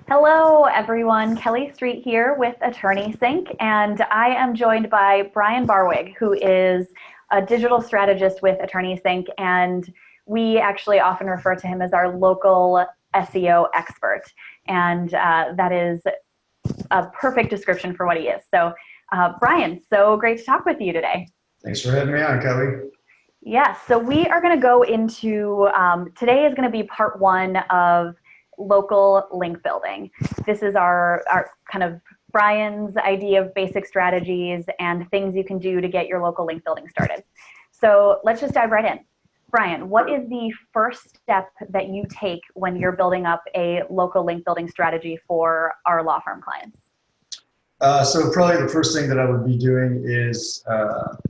Hello, everyone. Kelly Street here with AttorneySync, and I am joined by Brian Barwig, who is a digital strategist with AttorneySync, and we actually often refer to him as our local SEO expert, and that is a perfect description for what he is. So, Brian, so great to talk with you today. Thanks for having me on, Kelly. Yes, so we are going to go into, today is going to be part one of local link building. This is our kind of Brian's idea of basic strategies and things you can do to get your local link building started. So let's just dive right in. Brian, what is the first step that you take when you're building up a local link building strategy for our law firm clients? So probably the first thing that I would be doing is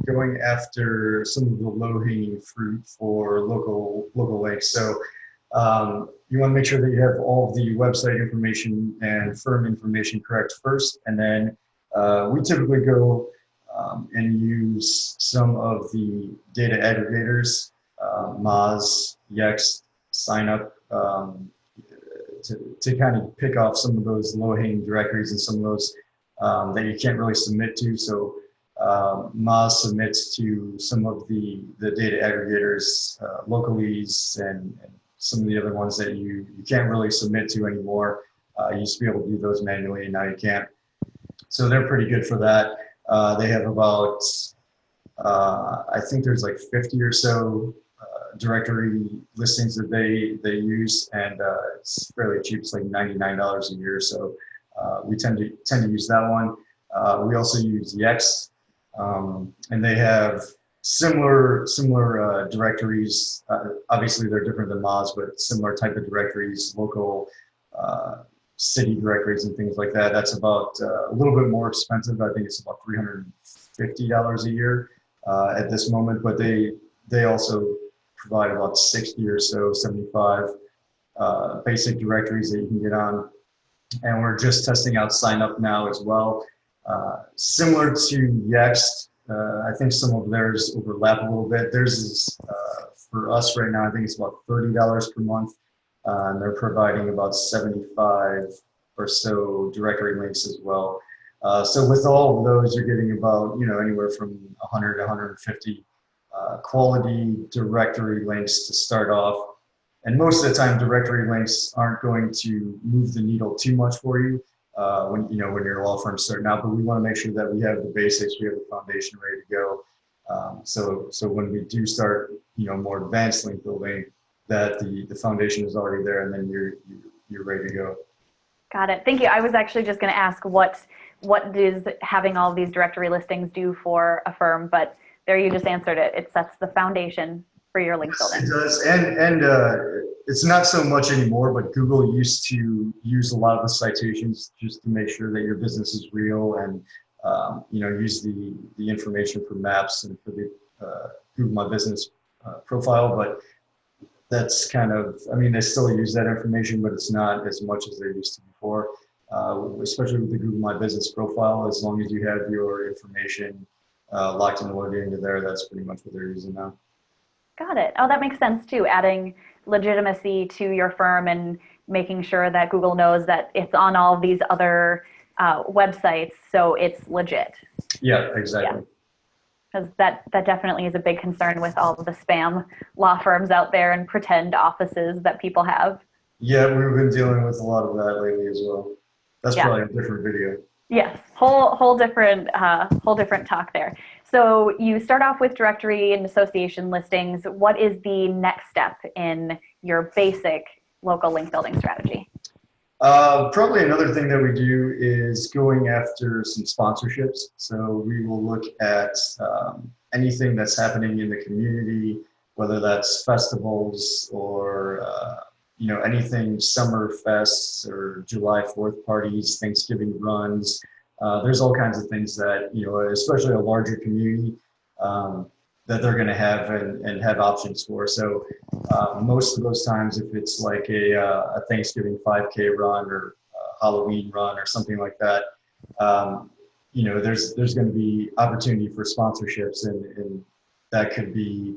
going after some of the low-hanging fruit for local links. So you want to make sure that you have all of the website information and firm information correct first, and then we typically go and use some of the data aggregators, Moz, Yext, SignUp, to kind of pick off some of those low-hanging directories and some of those that you can't really submit to. So Moz submits to some of the data aggregators, Localese, and some of the other ones that you can't really submit to anymore. You used to be able to do those manually, and now you can't. So they're pretty good for that. They have about, I think there's like 50 or so directory listings that they use, and it's fairly cheap. It's like $99 a year. So we tend to use that one. We also use Yext, and they have similar directories. Obviously, they're different than Moz, but similar type of directories, local city directories and things like that. That's about a little bit more expensive. I think it's about $350 a year at this moment, but they also provide about 60 or so, 75 basic directories that you can get on. And we're just testing out SignUp now as well. Similar to Yext, I think some of theirs overlap a little bit. Theirs is, for us right now, I think it's about $30 per month. And they're providing about 75 or so directory links as well. So with all of those, you're getting about, anywhere from 100 to 150 quality directory links to start off. And most of the time, directory links aren't going to move the needle too much for you when your law firm's starting out. But we want to make sure that we have the basics, we have the foundation ready to go. So when we do start, more advanced link building, that the foundation is already there, and then you're ready to go. Got it. Thank you. I was actually just going to ask what does having all of these directory listings do for a firm, but there you just answered it. It sets the foundation for your link building. It does, and it's not so much anymore, but Google used to use a lot of the citations just to make sure that your business is real, and use the information for maps and for the Google My Business profile. But that's kind of, they still use that information, but it's not as much as they used to before, especially with the Google My Business profile. As long as you have your information locked and loaded into there, that's pretty much what they're using now. Got it. Oh, that makes sense too. Adding legitimacy to your firm and making sure that Google knows that it's on all of these other websites, so it's legit. Yeah, exactly. Because that definitely is a big concern with all of the spam law firms out there and pretend offices that people have. Yeah, we've been dealing with a lot of that lately as well. That's probably a different video. Yes, whole different talk there. So you start off with directory and association listings. What is the next step in your basic local link building strategy? Probably another thing that we do is going after some sponsorships. So we will look at anything that's happening in the community, whether that's festivals or anything, summer fests or July 4th parties, Thanksgiving runs. There's all kinds of things that, especially a larger community, that they're going to have and have options for. So most of those times, if it's like a Thanksgiving 5K run or a Halloween run or something like that, there's going to be opportunity for sponsorships, and that could be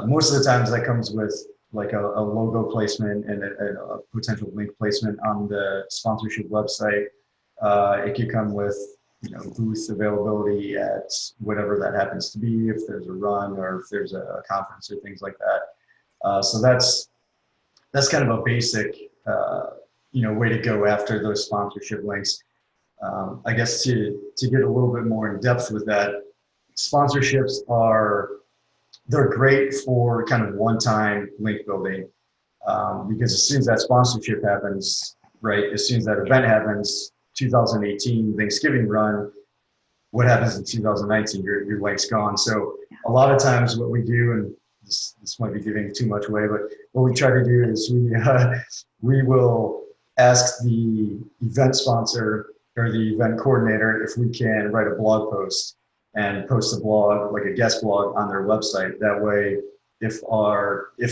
most of the times that comes with like a logo placement and a potential link placement on the sponsorship website. It could come with, booth availability at whatever that happens to be, if there's a run or if there's a conference or things like that. So that's kind of a basic, way to go after those sponsorship links. I guess to get a little bit more in depth with that, sponsorships they're great for kind of one-time link building, because as soon as that sponsorship happens, right, as soon as that event happens, 2018 Thanksgiving run, what happens in 2019? Your link's gone. So a lot of times what we do, and this might be giving too much away, but what we try to do is we will ask the event sponsor or the event coordinator if we can write a blog post and post a blog, like a guest blog on their website. That way, if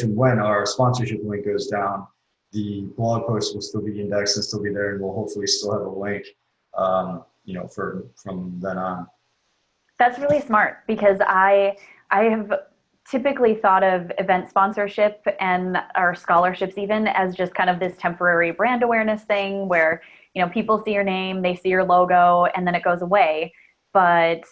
and when our sponsorship link goes down, the blog post will still be indexed and still be there, and we'll hopefully still have a link, from then on. That's really smart, because I have typically thought of event sponsorship and our scholarships even as just kind of this temporary brand awareness thing where, people see your name, they see your logo, and then it goes away. But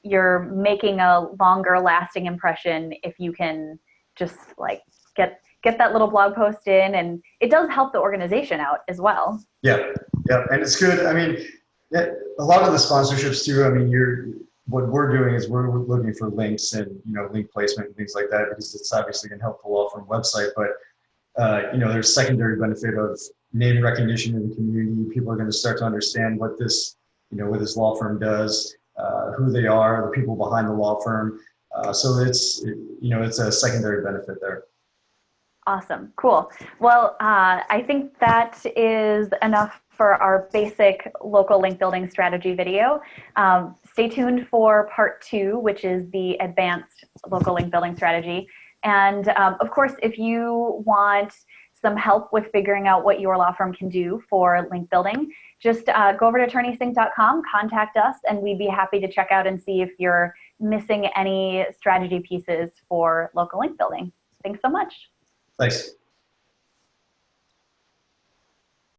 you're making a longer lasting impression if you can just like get that little blog post in, and it does help the organization out as well. Yeah, and it's good. I mean, a lot of the sponsorships too, I mean, what we're doing is we're looking for links and, link placement and things like that, because it's obviously going to help the law firm website. But, there's secondary benefit of name recognition in the community. People are going to start to understand what this law firm does, who they are, the people behind the law firm. So it's a secondary benefit there. Awesome. Cool. Well, I think that is enough for our basic local link building strategy video. Stay tuned for part 2, which is the advanced local link building strategy. And of course, if you want some help with figuring out what your law firm can do for link building, just go over to AttorneySync.com, contact us, and we'd be happy to check out and see if you're missing any strategy pieces for local link building. Thanks so much. Thanks.